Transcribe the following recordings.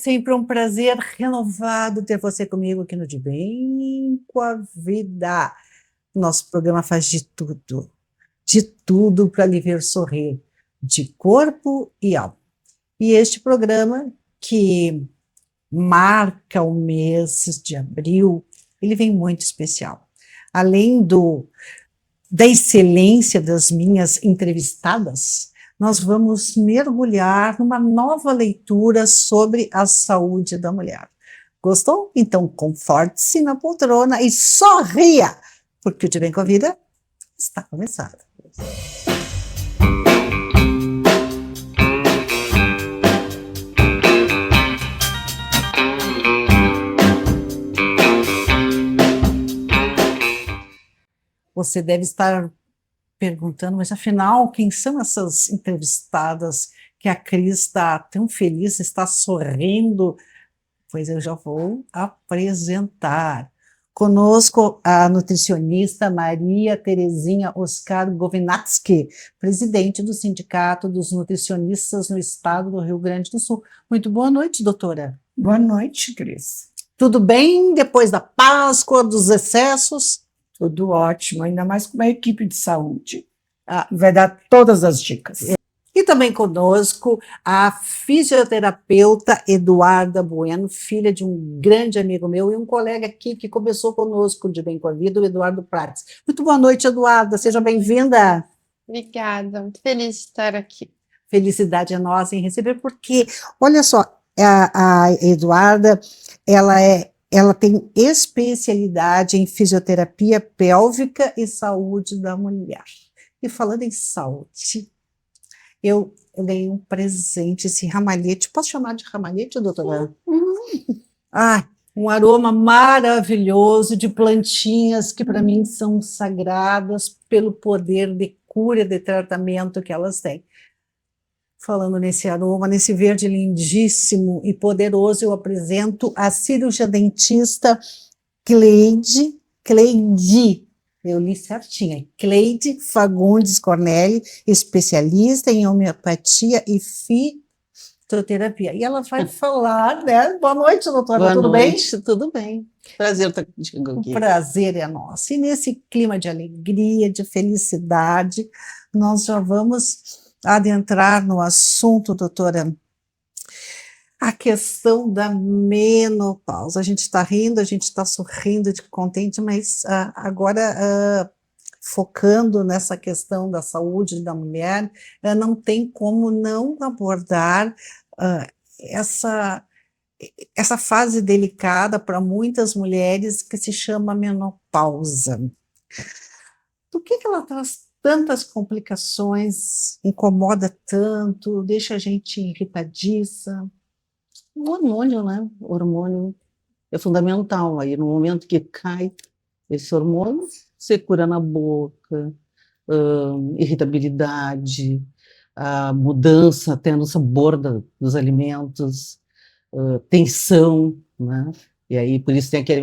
sempre um prazer renovado ter você comigo aqui no De Bem com a Vida. Nosso programa faz de tudo para lhe ver sorrir, de corpo e alma. E este programa, que marca o mês de abril, ele vem muito especial. Além da excelência das minhas entrevistadas, nós vamos mergulhar numa nova leitura sobre a saúde da mulher. Gostou? Então conforte-se na poltrona e sorria, porque o De Bem com a Vida está começando. Você deve estar perguntando, mas afinal, quem são essas entrevistadas que a Cris está tão feliz, está sorrindo? Pois eu já vou apresentar. Conosco a nutricionista Maria Terezinha Oscar Govinatsky, presidente do Sindicato dos Nutricionistas no Estado do Rio Grande do Sul. Muito boa noite, doutora. Boa noite, Cris. Tudo bem depois da Páscoa, dos excessos? Tudo ótimo, ainda mais com uma equipe de saúde. Vai dar todas as dicas. E também conosco a fisioterapeuta Eduarda Bueno, filha de um grande amigo meu e um colega aqui que começou conosco De Bem com a Vida, o Eduardo Prates. Muito boa noite, Eduarda, seja bem-vinda. Obrigada, muito feliz de estar aqui. Felicidade é nossa em receber, porque, olha só, a Eduarda, ela tem especialidade em fisioterapia pélvica e saúde da mulher. E falando em saúde, eu ganhei um presente, esse ramalhete. Posso chamar de ramalhete, doutora? Um aroma maravilhoso de plantinhas que para mim são sagradas pelo poder de cura e de tratamento que elas têm. Falando nesse aroma, nesse verde lindíssimo e poderoso, eu apresento a cirurgia dentista Cleide, eu li certinho, Cleide Fagundes Cornelli, especialista em homeopatia e fitoterapia. E ela vai falar, né? Boa noite, doutora, tudo bem? Tudo bem. Prazer estar contigo aqui. O prazer é nosso. E nesse clima de alegria, de felicidade, nós já vamos adentrar no assunto, doutora, a questão da menopausa. A gente está rindo, a gente está sorrindo de contente, mas agora focando nessa questão da saúde da mulher, não tem como não abordar essa fase delicada para muitas mulheres que se chama menopausa. Por que ela traz tantas complicações, incomoda tanto, deixa a gente irritadiça? O hormônio, né? O hormônio é fundamental. Aí, no momento que cai esse hormônio, você cura na boca, irritabilidade, a mudança até no sabor dos alimentos, tensão, né? E aí, por isso tem aquele,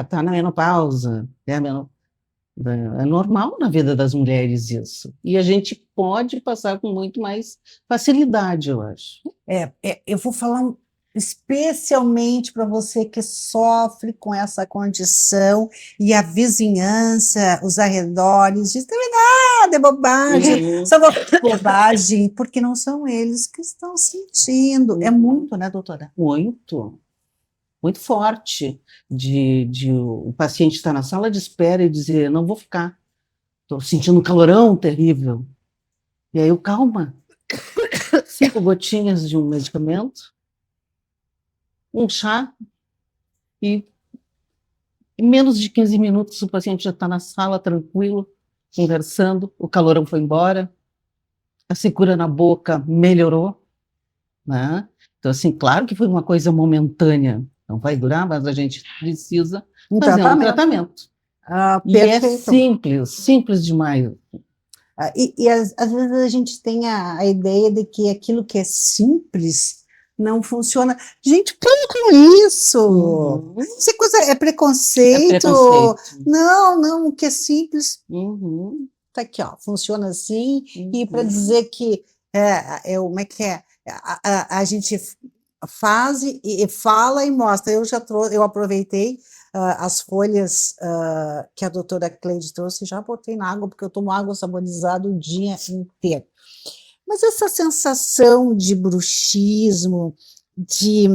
tá na menopausa, é normal na vida das mulheres isso. E a gente pode passar com muito mais facilidade, eu acho. Eu vou falar especialmente para você que sofre com essa condição e a vizinhança, os arredores, dizem nada, é bobagem, só bobagem, porque não são eles que estão sentindo. É muito, né, doutora? Muito forte de o paciente estar na sala de espera e dizer, não vou ficar, estou sentindo um calorão terrível. E aí calma, 5 gotinhas de um medicamento, um chá, e em menos de 15 minutos o paciente já está na sala, tranquilo, conversando, o calorão foi embora, a secura na boca melhorou, né? Então, assim, claro que foi uma coisa momentânea, não vai durar, mas a gente precisa fazer um tratamento. E é simples demais. E às vezes a gente tem a ideia de que aquilo que é simples não funciona. Gente, para com isso! Isso é coisa, é preconceito. Não, o que é simples. Tá aqui, ó, funciona assim. E para dizer que como é que é? A gente faz e fala e mostra. Eu aproveitei as folhas que a doutora Cleide trouxe e já botei na água, porque eu tomo água saborizada o dia inteiro. Mas essa sensação de bruxismo, de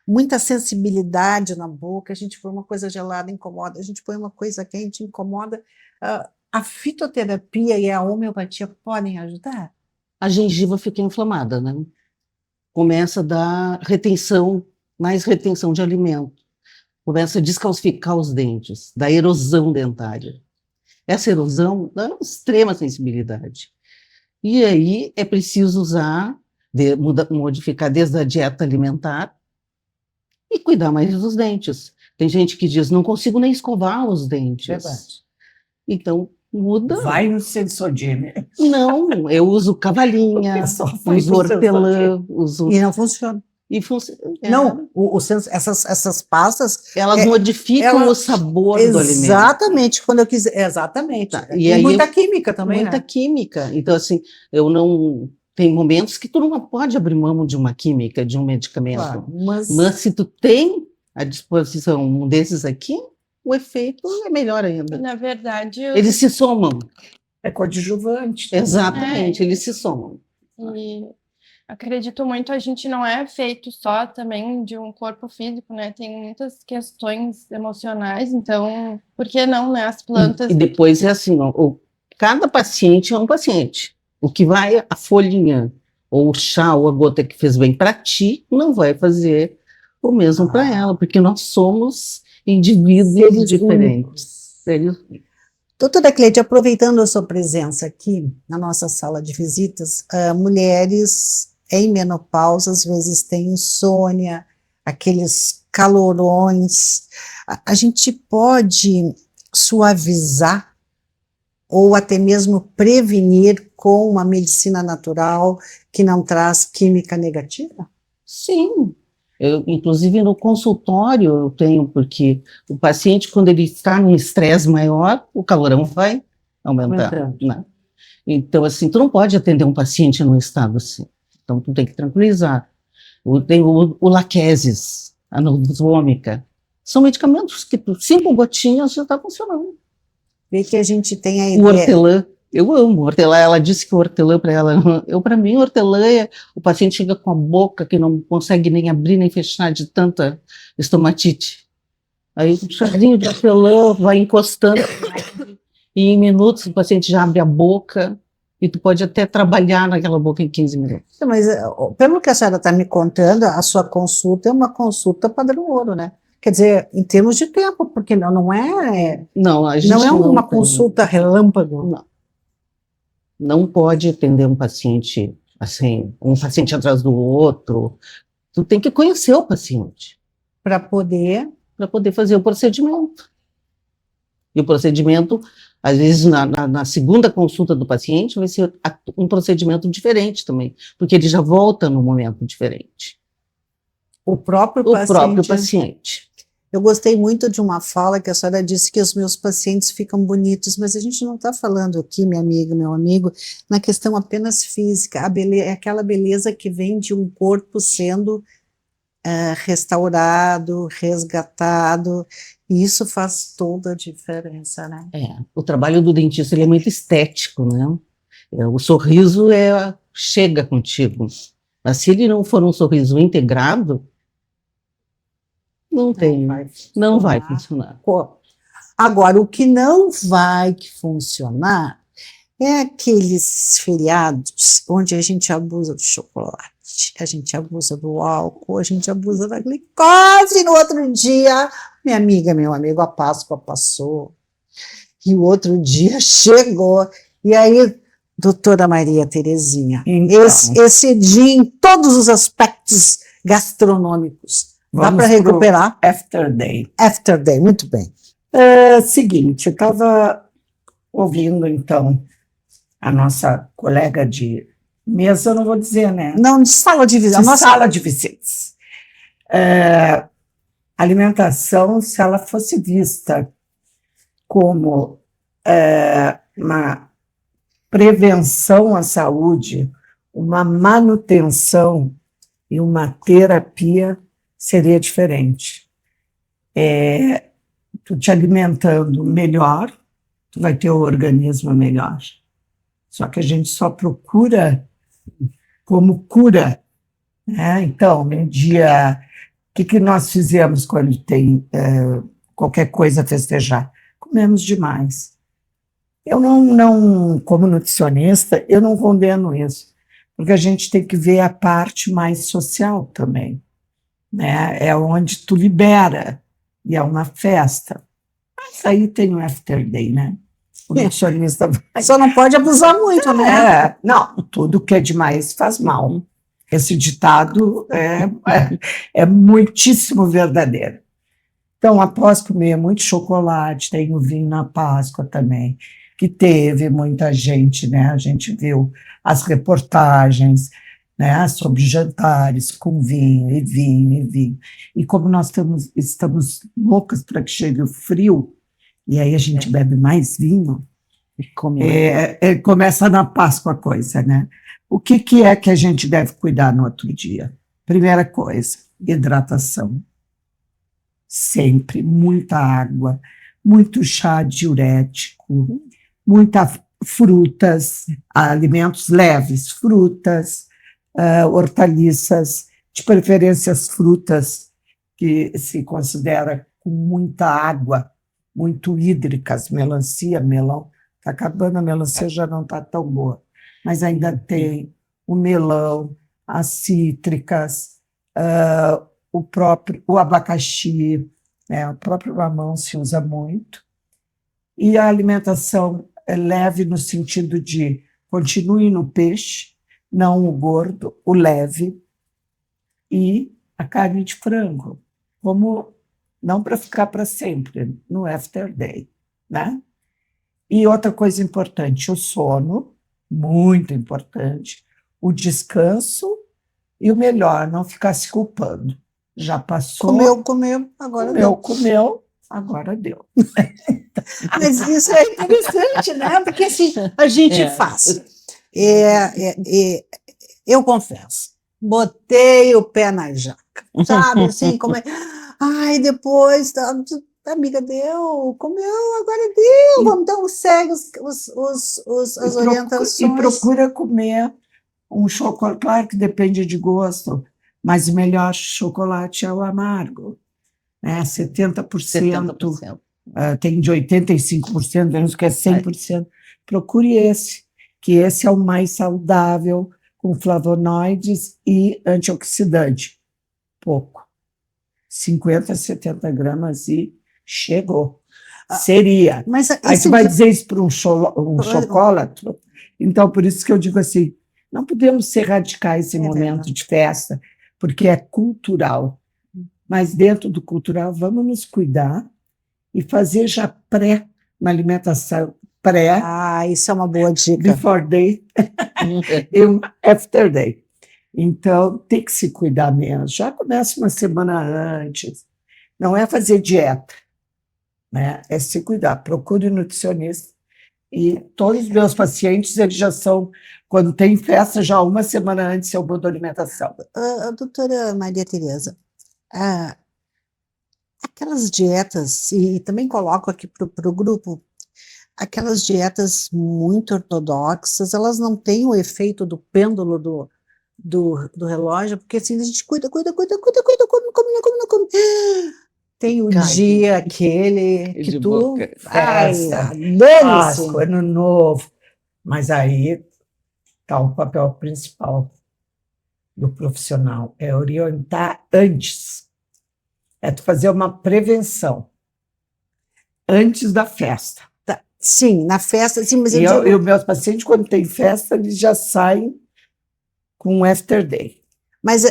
muita sensibilidade na boca, a gente põe uma coisa gelada, incomoda, a gente põe uma coisa quente, incomoda. A fitoterapia e a homeopatia podem ajudar? A gengiva fica inflamada, né? Começa a dar retenção, mais retenção de alimento. Começa a descalcificar os dentes, dá erosão dentária. Essa erosão dá uma extrema sensibilidade. E aí é preciso modificar desde a dieta alimentar e cuidar mais dos dentes. Tem gente que diz, não consigo nem escovar os dentes. Verdade. Então, muda. Vai no Sensodyne. Não, eu uso cavalinha, uso hortelã, uso... E não funciona. E funciona. Não, essas pastas... Elas modificam o sabor do alimento. Exatamente, quando eu quiser. Exatamente. Tá, E aí muita química também, muita né? química. Então, assim, eu não... Tem momentos que tu não pode abrir mão de uma química, de um medicamento. Claro, Mas se tu tem à disposição um desses aqui, o efeito é melhor ainda. Na verdade, Eles se somam. É coadjuvante. Exatamente, eles se somam. e acredito muito, a gente não é feito só também de um corpo físico, né? Tem muitas questões emocionais, então, por que não, né? As plantas. E depois é assim, ó, cada paciente é um paciente. O que vai, a folhinha, ou o chá, ou a gota que fez bem para ti, não vai fazer o mesmo para ela, porque nós somos indivíduos diferentes. Doutora Cleide, aproveitando a sua presença aqui na nossa sala de visitas, mulheres em menopausa às vezes têm insônia, aqueles calorões. A gente pode suavizar ou até mesmo prevenir com uma medicina natural que não traz química negativa? Sim. Inclusive no consultório eu tenho, porque o paciente, quando ele está num estresse maior, o calorão vai aumentar, né? Então, assim, tu não pode atender um paciente num estado assim. Então, tu tem que tranquilizar. Tem o Laquesis, a Novômica. São medicamentos que 5 gotinhas já está funcionando. Vê que a gente tem a O ideia... hortelã, eu amo hortelã. Ela disse que o hortelã para ela... Para mim, o hortelã o paciente chega com a boca que não consegue nem abrir nem fechar de tanta estomatite. Aí o chazinho de hortelã vai encostando e em minutos o paciente já abre a boca e tu pode até trabalhar naquela boca em 15 minutos. Mas, pelo que a senhora está me contando, a sua consulta é uma consulta padrão ouro, né? Quer dizer, em termos de tempo, porque não é... Não, a gente não é uma consulta relâmpago. Não. Não pode atender um paciente assim, um paciente atrás do outro. Tu tem que conhecer o paciente. Para poder fazer o procedimento. E o procedimento, às vezes, na segunda consulta do paciente, vai ser um procedimento diferente também, porque ele já volta num momento diferente. O próprio paciente. Eu gostei muito de uma fala que a senhora disse que os meus pacientes ficam bonitos, mas a gente não está falando aqui, minha amiga, meu amigo, na questão apenas física. É aquela beleza que vem de um corpo sendo restaurado, resgatado, e isso faz toda a diferença, né? O trabalho do dentista ele é muito estético, né? O sorriso chega contigo, mas se ele não for um sorriso integrado, não vai funcionar. Agora, o que não vai funcionar é aqueles feriados onde a gente abusa do chocolate, a gente abusa do álcool, a gente abusa da glicose, e no outro dia, minha amiga, meu amigo, a Páscoa passou, e o outro dia chegou, e aí, doutora Maria Terezinha, então, esse dia em todos os aspectos gastronômicos, dá para recuperar? After Day. After Day, muito bem. Seguinte, eu estava ouvindo, então, a nossa colega de mesa, eu não vou dizer, né? Não, de sala de visitas. Sala de visitas. Alimentação, se ela fosse vista como uma prevenção à saúde, uma manutenção e uma terapia seria diferente. Tu te alimentando melhor, tu vai ter o organismo melhor. Só que a gente só procura como cura, né? Então, um dia, o que nós fizemos quando tem qualquer coisa a festejar? Comemos demais. Eu não, como nutricionista, eu não condeno isso, porque a gente tem que ver a parte mais social também, né? É onde tu libera, e é uma festa. Mas aí tem o after day, né? O nutricionista vai... Só não pode abusar muito, né? Não, tudo que é demais faz mal. Esse ditado é muitíssimo verdadeiro. Então, após comer muito chocolate, tem o vinho na Páscoa também, que teve muita gente, né? A gente viu as reportagens, né, sobre jantares com vinho e vinho e vinho. E como nós estamos loucas para que chegue o frio, e aí a gente bebe mais vinho, começa na Páscoa a coisa, né? O que é que a gente deve cuidar no outro dia? Primeira coisa, hidratação. Sempre, muita água, muito chá diurético, muitas frutas, alimentos leves, frutas, hortaliças, de preferência as frutas que se considera com muita água, muito hídricas, melancia, melão. Está acabando, a melancia já não está tão boa, mas ainda tem o melão, as cítricas, o abacaxi, né, o próprio mamão se usa muito. E a alimentação é leve no sentido de continue no peixe, não o gordo, o leve, e a carne de frango, como não para ficar para sempre, no after day, né? E outra coisa importante, o sono, muito importante, o descanso e o melhor, não ficar se culpando. Já passou. Comeu, agora comeu, agora deu. Mas isso é interessante, né? Porque assim, a gente faz. Eu confesso, botei o pé na jaca, sabe? Assim, como é. Ai, depois, amiga, comeu, agora deu. Vamos, então segue as orientações. E procura comer um chocolate, claro que depende de gosto, mas o melhor chocolate é o amargo, né? 70%. Tem de 85%, tem uns que é 100%. Procure esse, que esse é o mais saudável, com flavonoides e antioxidante. Pouco. 50, 70 gramas e chegou. Seria. Mas aí tu vai dizer isso para um chocolate? Então, por isso que eu digo assim, não podemos ser radicais em momento de festa, porque é cultural. Mas dentro do cultural, vamos nos cuidar e fazer já uma alimentação pré. Isso é uma boa dica. Before day e um after day. Então, tem que se cuidar menos. Já começa uma semana antes. Não é fazer dieta, né? É se cuidar. Procure nutricionista. E todos os meus pacientes, eles já são, quando tem festa, já uma semana antes eu mudo a alimentação. Doutora Maria Tereza, aquelas dietas, e também coloco aqui para o grupo, aquelas dietas muito ortodoxas, elas não têm o efeito do pêndulo do relógio, porque assim a gente cuida, come. Tem o dia aquele que tu... Festa, Páscoa, Ano Novo. Mas aí está o papel principal do profissional, é orientar antes. É tu fazer uma prevenção antes da festa. Sim, na festa. Sim, mas e os meus pacientes, quando tem festa, eles já saem com um after day. Mas,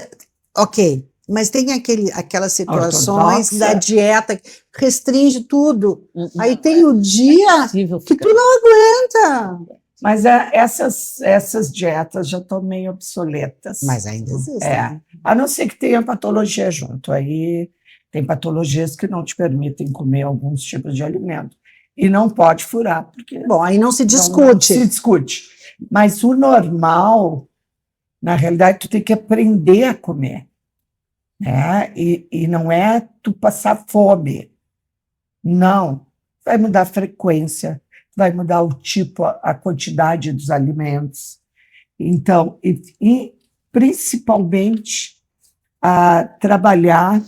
ok, mas tem aquelas situações da dieta que restringe tudo. Aí tem o dia que tu não aguenta. Mas essas dietas já estão meio obsoletas. Mas ainda existem. A não ser que tenha patologia junto. Aí tem patologias que não te permitem comer alguns tipos de alimento. E não pode furar, porque... Bom, aí não se discute. Não se discute. Mas o normal Na realidade, tu tem que aprender a comer, né? E não é tu passar fome. Não. Vai mudar a frequência, vai mudar o tipo, a quantidade dos alimentos. Então, e principalmente a trabalhar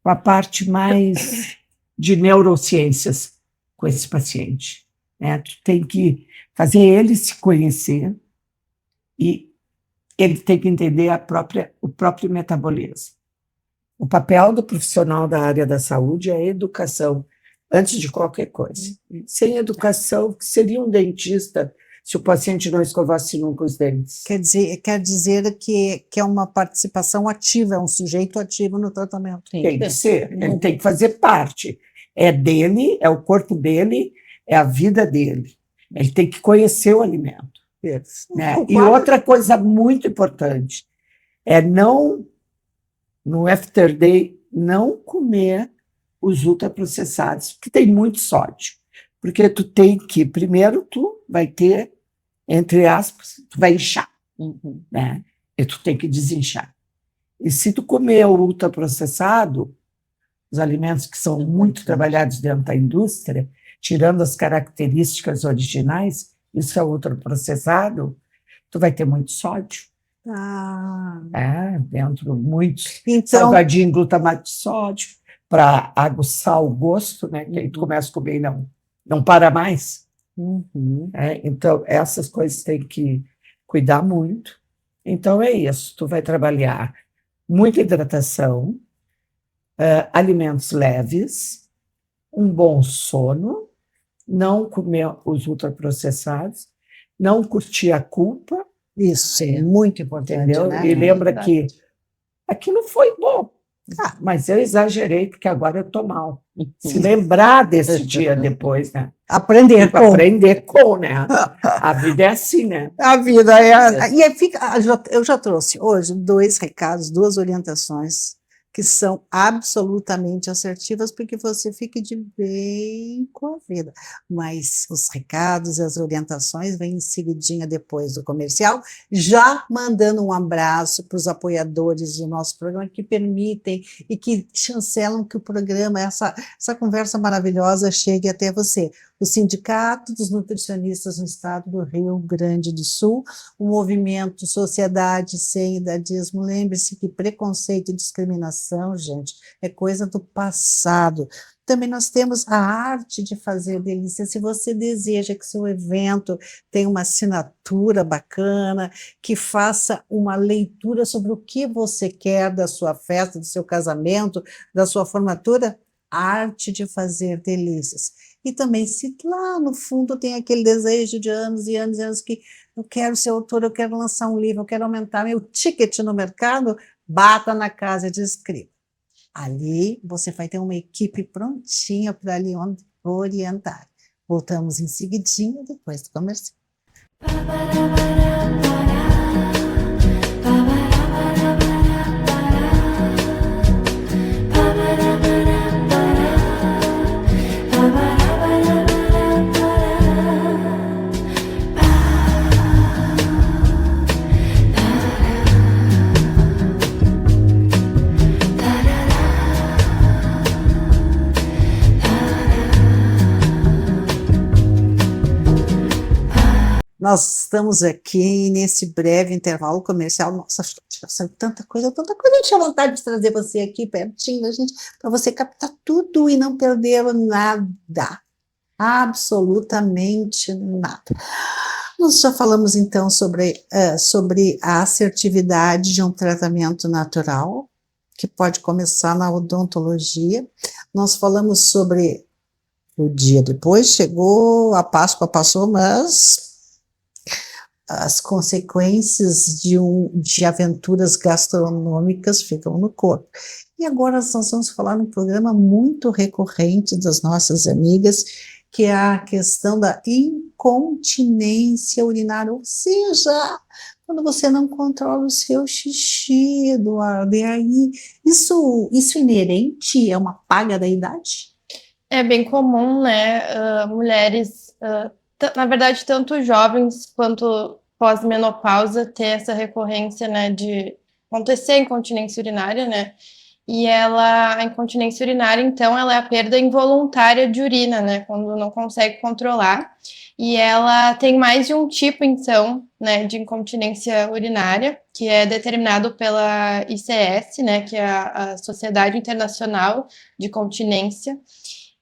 com a parte mais de neurociências com esse paciente, né? Tu tem que fazer ele se conhecer e ele tem que entender o próprio metabolismo. O papel do profissional da área da saúde é a educação, antes de qualquer coisa. Sem educação, que seria um dentista se o paciente não escovasse nunca os dentes? Quer dizer que é uma participação ativa, é um sujeito ativo no tratamento. Tem que ser, ele tem que fazer parte. É dele, é o corpo dele, é a vida dele. Ele tem que conhecer o alimento. Né? E outra coisa muito importante é não, no after day, não comer os ultraprocessados, porque tem muito sódio. Porque tu tem que, primeiro, tu vai ter, entre aspas, tu vai inchar, né? E tu tem que desinchar. E se tu comer o ultraprocessado, os alimentos que são muito trabalhados dentro da indústria, tirando as características originais, isso é ultraprocessado, tu vai ter muito sódio. Dentro muitos salgadinho, glutamato de sódio, para aguçar o gosto, né? Que aí tu começa a comer e não para mais. Então, essas coisas tem que cuidar muito. Então, é isso. Tu vai trabalhar muita hidratação, alimentos leves, um bom sono, não comer os ultraprocessados, não curtir a culpa. Isso é muito importante, entendeu? né? E lembra que aquilo foi bom, mas eu exagerei porque agora eu estou mal. Se lembrar desse dia depois, né? Aprender com, né? A vida é assim, né? A vida é... E aí eu já trouxe hoje 2 recados, 2 orientações que são absolutamente assertivas, porque você fique de bem com a vida. Mas os recados e as orientações vêm em seguidinha depois do comercial, já mandando um abraço para os apoiadores do nosso programa, que permitem e que chancelam que o programa, essa conversa maravilhosa, chegue até você. O Sindicato dos Nutricionistas no Estado do Rio Grande do Sul, o movimento Sociedade Sem Idadismo. Lembre-se que preconceito e discriminação, gente, é coisa do passado. Também nós temos a arte de fazer delícia. Se você deseja que seu evento tenha uma assinatura bacana, que faça uma leitura sobre o que você quer da sua festa, do seu casamento, da sua formatura, arte de fazer delícias. E também, se lá no fundo tem aquele desejo de anos e anos e anos que eu quero ser autor, eu quero lançar um livro, eu quero aumentar meu ticket no mercado, bata na casa de escrita. Ali você vai ter uma equipe prontinha para lhe orientar. Voltamos em seguidinho depois do comercial. Nós estamos aqui nesse breve intervalo comercial. Nossa, já saiu tanta coisa, eu tinha vontade de trazer você aqui pertinho da gente, para você captar tudo e não perder nada, absolutamente nada. Nós já falamos então sobre a assertividade de um tratamento natural, que pode começar na odontologia. Nós falamos sobre o dia depois, chegou, a Páscoa passou, mas as consequências de aventuras gastronômicas ficam no corpo. E agora nós vamos falar num programa muito recorrente das nossas amigas, que é a questão da incontinência urinária, ou seja, quando você não controla o seu xixi, Eduardo, e aí, isso é inerente, é uma paga da idade? É bem comum, né, mulheres... na verdade, tanto jovens quanto pós-menopausa ter essa recorrência, né, de acontecer incontinência urinária, né? E a incontinência urinária, então, ela é a perda involuntária de urina, né? Quando não consegue controlar. E ela tem mais de um tipo, então, né, de incontinência urinária, que é determinado pela ICS, né, que é a Sociedade Internacional de Continência.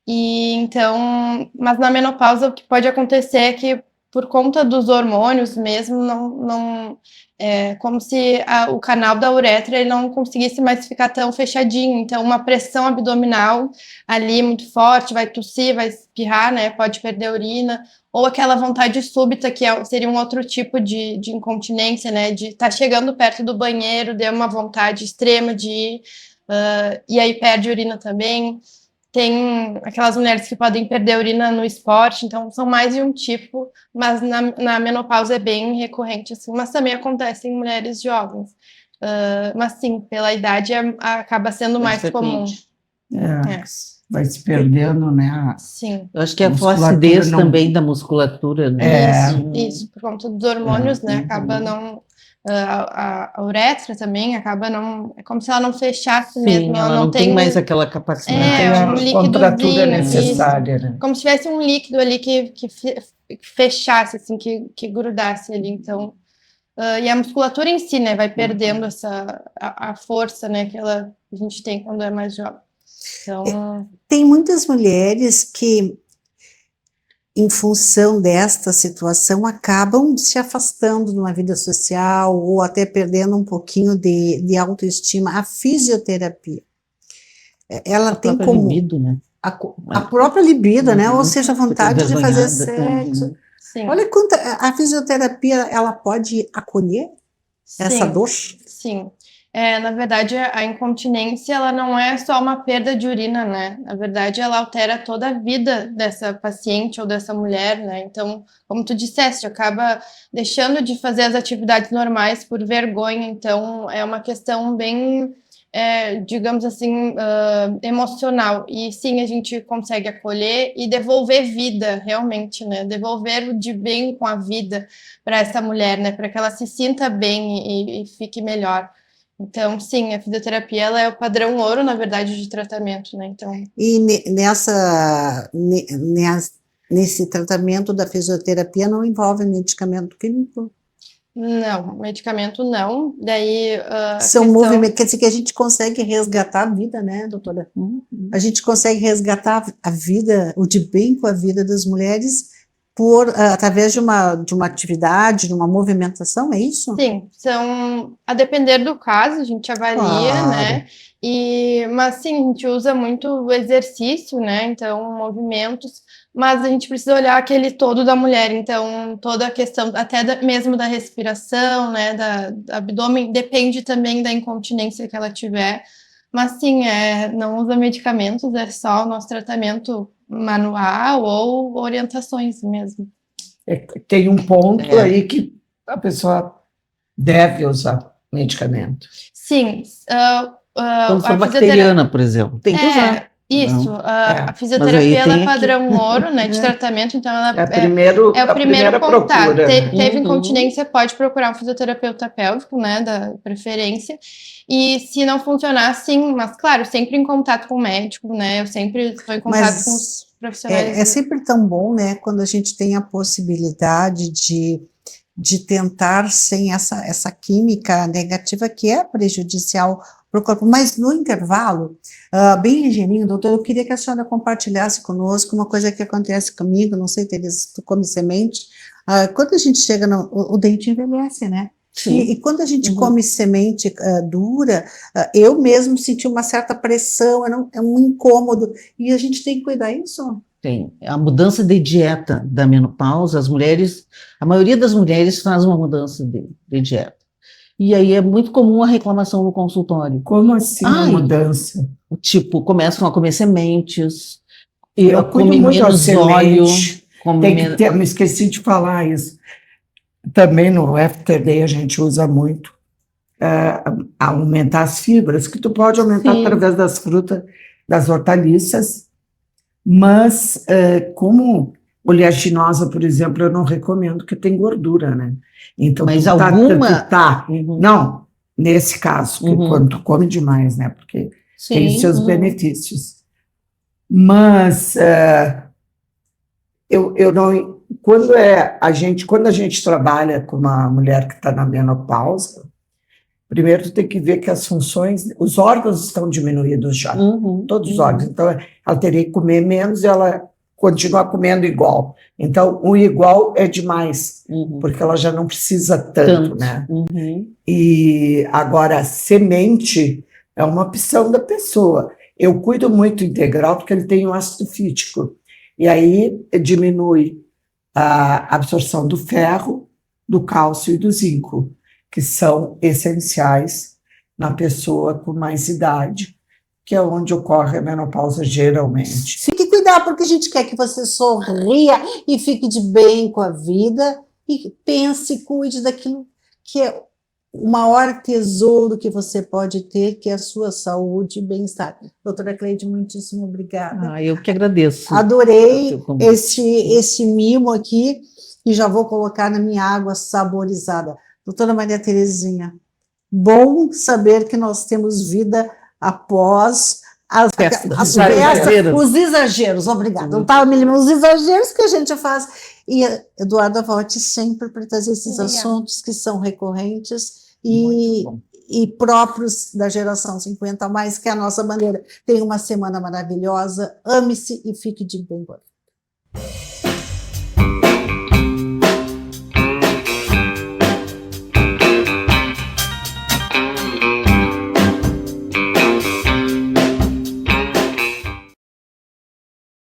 E então, mas na menopausa o que pode acontecer é que por conta dos hormônios mesmo, não é como se o canal da uretra ele não conseguisse mais ficar tão fechadinho. Então, uma pressão abdominal ali muito forte, vai tossir, vai espirrar, né? Pode perder urina. Ou aquela vontade súbita, que seria um outro tipo de incontinência, né? De estar chegando perto do banheiro, deu uma vontade extrema de ir, e aí perde urina também. Tem aquelas mulheres que podem perder urina no esporte, então são mais de um tipo, mas na menopausa é bem recorrente, assim, mas também acontece em mulheres jovens. Mas sim, pela idade acaba sendo mais comum. É. Vai se perdendo, né? Sim. Eu acho que a flacidez não... também da musculatura, né? Isso, por conta dos hormônios, né? Acaba não... A uretra também acaba não... É como se ela não fechasse mesmo. Ela não tem mais aquela capacidade. Um a contratura necessária, né? Como se tivesse um líquido ali que fechasse, assim, que grudasse ali. Então... e a musculatura em si, né? Vai perdendo a força, né? Que a gente tem quando é mais jovem. Então... Tem muitas mulheres que, em função desta situação, acabam se afastando de uma vida social ou até perdendo um pouquinho de autoestima. A fisioterapia, ela tem como... libido, né? A própria libido, né? Ou seja, a vontade de fazer sexo. Sim. Olha quanto a fisioterapia, ela pode acolher essa dor? Sim. Na verdade, a incontinência, ela não é só uma perda de urina, né? Na verdade, ela altera toda a vida dessa paciente ou dessa mulher, né? Então, como tu disseste, acaba deixando de fazer as atividades normais por vergonha. Então, é uma questão bem, digamos assim, emocional. E sim, a gente consegue acolher e devolver vida, realmente, né? Devolver o de bem com a vida para essa mulher, né? Para que ela se sinta bem e fique melhor. Então, sim, a fisioterapia ela é o padrão ouro, na verdade, de tratamento, né? Então... E nesse tratamento da fisioterapia não envolve medicamento químico? Não, medicamento não. Daí são movimentos, quer dizer que a gente consegue resgatar a vida, né, doutora? A gente consegue resgatar a vida, o de bem com a vida das mulheres através de uma atividade, de uma movimentação, é isso? Sim, a depender do caso, a gente avalia, né? Mas sim, a gente usa muito o exercício, né? Então, movimentos, mas a gente precisa olhar aquele todo da mulher, então toda a questão, até mesmo da respiração, né? Do abdômen, depende também da incontinência que ela tiver. Mas sim, não usa medicamentos, é só o nosso tratamento manual ou orientações mesmo. Tem um ponto aí que a pessoa deve usar medicamento. Sim. Quando for bacteriana, por exemplo, tem que usar. Isso, a fisioterapia ela é padrão ouro, né, de tratamento, então ela é o primeiro contato. Teve incontinência, pode procurar um fisioterapeuta pélvico, né, da preferência, e se não funcionar, sim, mas claro, sempre em contato com o médico, né, eu sempre estou em contato com os profissionais. É sempre tão bom, né, quando a gente tem a possibilidade de tentar sem essa química negativa que é prejudicial para o corpo. Mas no intervalo, bem ligeirinho, doutor, eu queria que a senhora compartilhasse conosco uma coisa que acontece comigo, não sei, Teresa, tu come semente, quando a gente chega o dente envelhece, né? E quando a gente come semente dura, eu mesmo senti uma certa pressão, é um incômodo, e a gente tem que cuidar disso. Tem. A mudança de dieta da menopausa, a maioria das mulheres faz uma mudança de dieta. E aí é muito comum a reclamação no consultório. Como assim a mudança? Tipo, começam a comer sementes, eu comem menos óleo. Me esqueci de falar isso. Também no After Day a gente usa muito aumentar as fibras, que tu pode aumentar através das frutas, das hortaliças, mas como Oleaginosa, por exemplo, eu não recomendo, porque tem gordura, né? Então, Mas tu alguma- Uhum. Não, nesse caso, que quando tu come demais, né? Porque tem os seus benefícios. Mas eu não... Quando a gente trabalha com uma mulher que está na menopausa, primeiro tu tem que ver que as funções, os órgãos estão diminuídos já, todos os órgãos. Então, ela teria que comer menos e ela continuar comendo igual. Então, o igual é demais, porque ela já não precisa tanto, né? E agora, semente é uma opção da pessoa. Eu cuido muito integral porque ele tem o ácido fítico. E aí diminui a absorção do ferro, do cálcio e do zinco, que são essenciais na pessoa com mais idade, que é onde ocorre a menopausa geralmente. Fique cuidado, porque a gente quer que você sorria e fique de bem com a vida e pense e cuide daquilo que é o maior tesouro que você pode ter, que é a sua saúde e bem-estar. Doutora Cleide, muitíssimo obrigada. Eu que agradeço. Adorei esse mimo aqui e já vou colocar na minha água saborizada. Doutora Maria Terezinha, bom saber que nós temos vida após as festas, os exageros, obrigada. Não estava me lembrando, os exageros que a gente faz. E Eduarda volte sempre para trazer esses assuntos que são recorrentes e próprios da geração 50 a mais, que é a nossa bandeira. Tenha uma semana maravilhosa, ame-se e fique de bem com a vida.